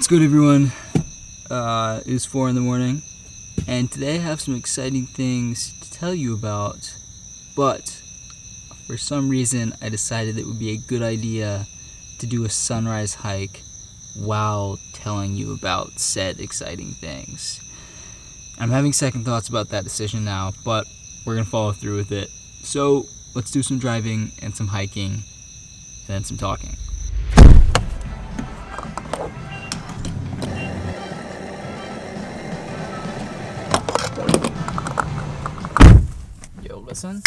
What's good, everyone? It's 4 in the morning, and today I have some exciting things to tell you about, but for some reason I decided it would be a good idea to do a sunrise hike while telling you about said exciting things. I'm having second thoughts about that decision now, but we're going to follow through with it. So let's do some driving and some hiking, and then some talking. Yo, listen.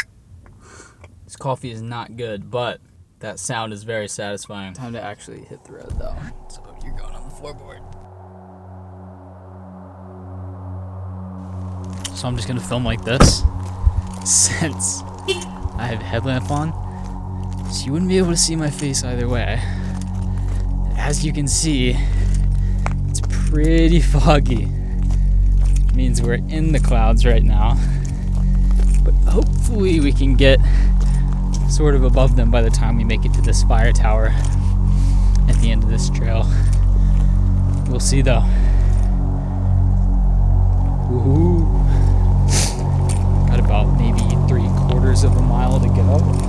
This coffee is not good, but that sound is very satisfying. Time to actually hit the road, though. So you're going on the floorboard. So I'm just gonna film like this, since I have a headlamp on, so you wouldn't be able to see my face either way. As you can see, it's pretty foggy. It means we're in the clouds right now, but hopefully we can get sort of above them by the time we make it to this fire tower at the end of this trail. We'll see though. Woohoo! Got about maybe 3/4 of a mile to go.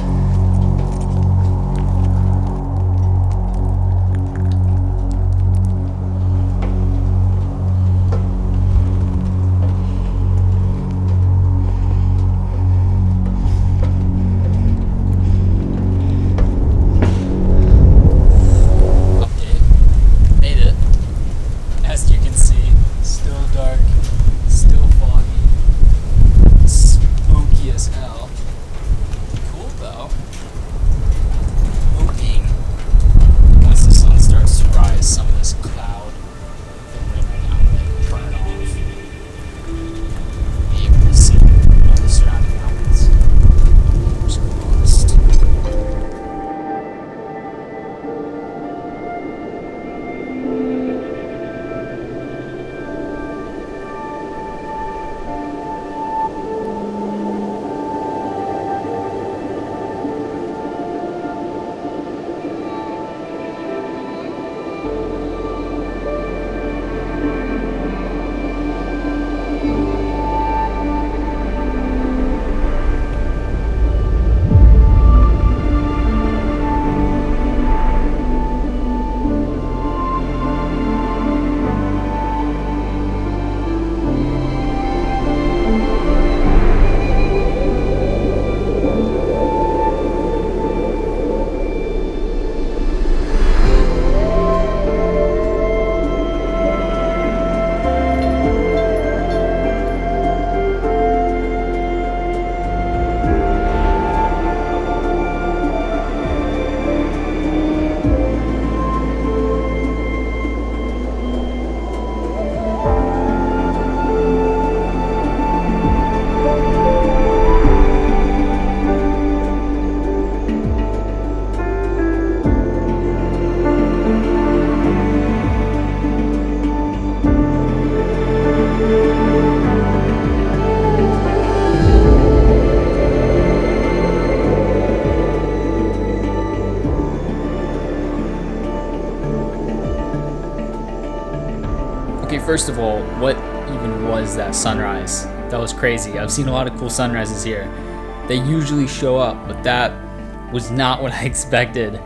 Okay, first of all, what even was that sunrise? That was crazy. I've seen a lot of cool sunrises here. They usually show up, but that was not what I expected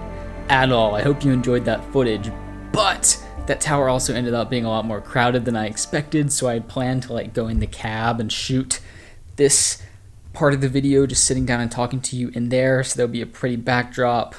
at all. I hope you enjoyed that footage, but that tower also ended up being a lot more crowded than I expected, so I had planned to go in the cab and shoot this part of the video just sitting down and talking to you in there, so there'll be a pretty backdrop,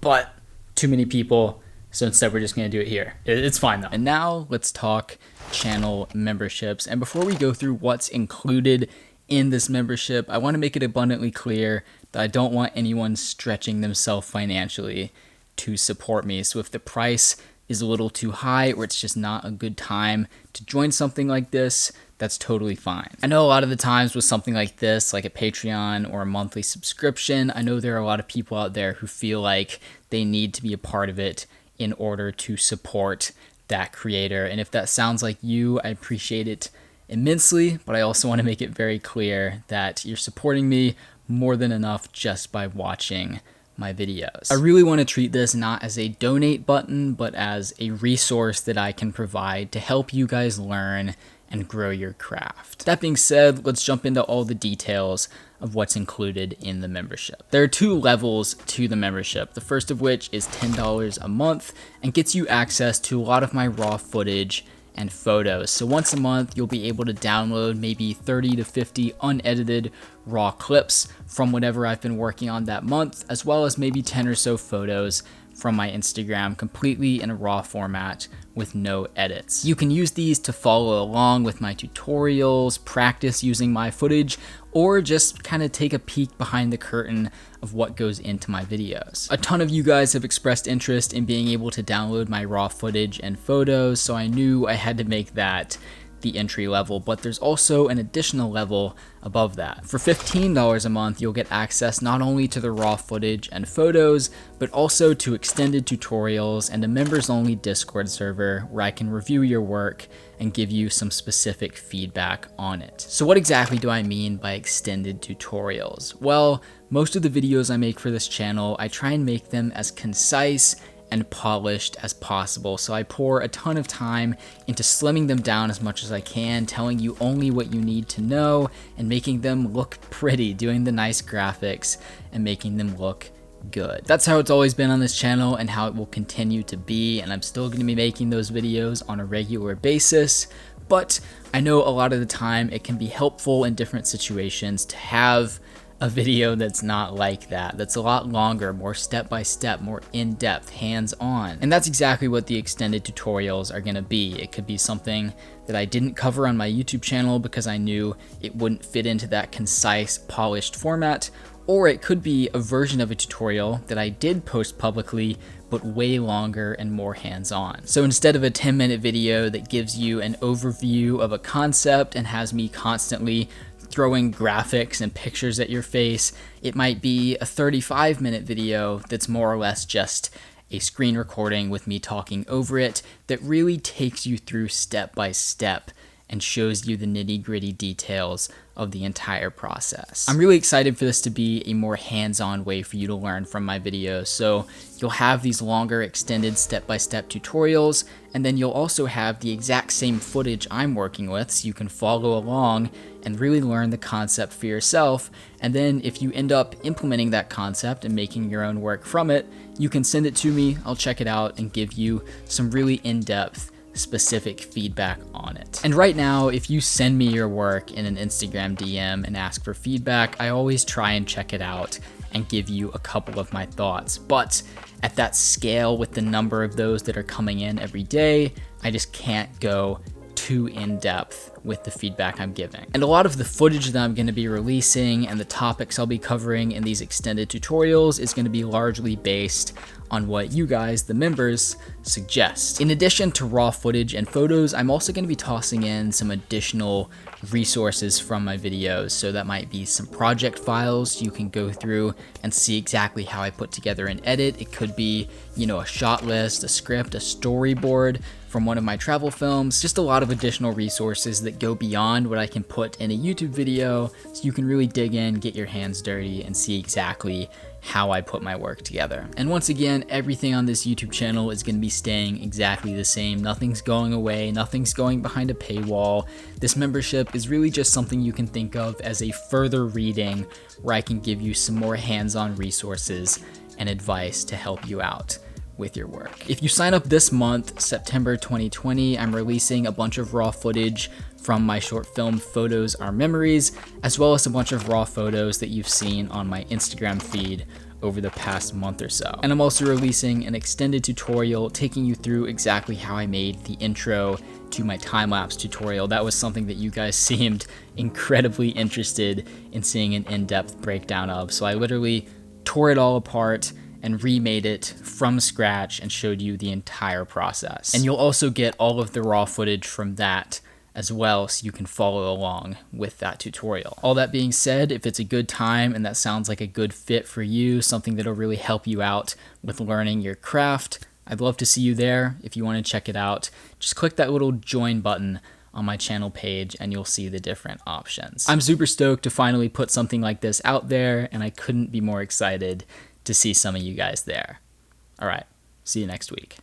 but too many people. So instead, we're just going to do it here. It's fine, though. And now let's talk channel memberships. And before we go through what's included in this membership, I want to make it abundantly clear that I don't want anyone stretching themselves financially to support me. So if the price is a little too high or it's just not a good time to join something like this, that's totally fine. I know a lot of the times with something like this, like a Patreon or a monthly subscription, I know there are a lot of people out there who feel like they need to be a part of it in order to support that creator. And if that sounds like you, I appreciate it immensely, but I also want to make it very clear that you're supporting me more than enough just by watching my videos. I really want to treat this not as a donate button, but as a resource that I can provide to help you guys learn and grow your craft. That being said, let's jump into all the details of what's included in the membership. There are 2 levels to the membership, the first of which is $10 a month and gets you access to a lot of my raw footage and photos. So once a month, you'll be able to download maybe 30 to 50 unedited raw clips from whatever I've been working on that month, as well as maybe 10 or so photos from my Instagram completely in a raw format with no edits. You can use these to follow along with my tutorials, practice using my footage, or just kind of take a peek behind the curtain of what goes into my videos. A ton of you guys have expressed interest in being able to download my raw footage and photos, so I knew I had to make that the entry level, but there's also an additional level above that. For $15 a month, you'll get access not only to the raw footage and photos, but also to extended tutorials and a members-only Discord server where I can review your work and give you some specific feedback on it. So what exactly do I mean by extended tutorials? Well, most of the videos I make for this channel, I try and make them as concise and polished as possible. So I pour a ton of time into slimming them down as much as I can, telling you only what you need to know and making them look pretty, doing the nice graphics and making them look good. That's how it's always been on this channel and how it will continue to be, and I'm still going to be making those videos on a regular basis, but I know a lot of the time it can be helpful in different situations to have a video that's not like that, that's a lot longer, more step-by-step, more in-depth, hands-on. And that's exactly what the extended tutorials are gonna be. It could be something that I didn't cover on my YouTube channel because I knew it wouldn't fit into that concise, polished format, or it could be a version of a tutorial that I did post publicly, but way longer and more hands-on. So instead of a 10-minute video that gives you an overview of a concept and has me constantly throwing graphics and pictures at your face, it might be a 35-minute video that's more or less just a screen recording with me talking over it that really takes you through step by step and shows you the nitty-gritty details of the entire process. I'm really excited for this to be a more hands-on way for you to learn from my videos. So you'll have these longer extended step-by-step tutorials, and then you'll also have the exact same footage I'm working with so you can follow along and really learn the concept for yourself. And then if you end up implementing that concept and making your own work from it, you can send it to me, I'll check it out and give you some really in-depth specific feedback on it. And right now, if you send me your work in an Instagram DM and ask for feedback, I always try and check it out and give you a couple of my thoughts. But at that scale with the number of those that are coming in every day, I just can't go too in-depth with the feedback I'm giving. And a lot of the footage that I'm going to be releasing and the topics I'll be covering in these extended tutorials is going to be largely based on what you guys, the members, suggest. In addition to raw footage and photos, I'm also going to be tossing in some additional resources from my videos. So that might be some project files you can go through and see exactly how I put together an edit. It could be, a shot list, a script, a storyboard from one of my travel films, just a lot of additional resources that go beyond what I can put in a YouTube video, so you can really dig in, get your hands dirty, and see exactly how I put my work together. And once again, everything on this YouTube channel is going to be staying exactly the same. Nothing's going away, nothing's going behind a paywall. This membership is really just something you can think of as a further reading where I can give you some more hands-on resources and advice to help you out with your work. If you sign up this month, September 2020, I'm releasing a bunch of raw footage from my short film Photos Are Memories, as well as a bunch of raw photos that you've seen on my Instagram feed over the past month or so. And I'm also releasing an extended tutorial taking you through exactly how I made the intro to my time-lapse tutorial. That was something that you guys seemed incredibly interested in seeing an in-depth breakdown of. So I literally tore it all apart and remade it from scratch and showed you the entire process. And you'll also get all of the raw footage from that as well, so you can follow along with that tutorial. All that being said, if it's a good time and that sounds like a good fit for you, something that'll really help you out with learning your craft, I'd love to see you there. If you want to check it out, just click that little join button on my channel page and you'll see the different options. I'm super stoked to finally put something like this out there, and I couldn't be more excited to see some of you guys there. All right. See you next week.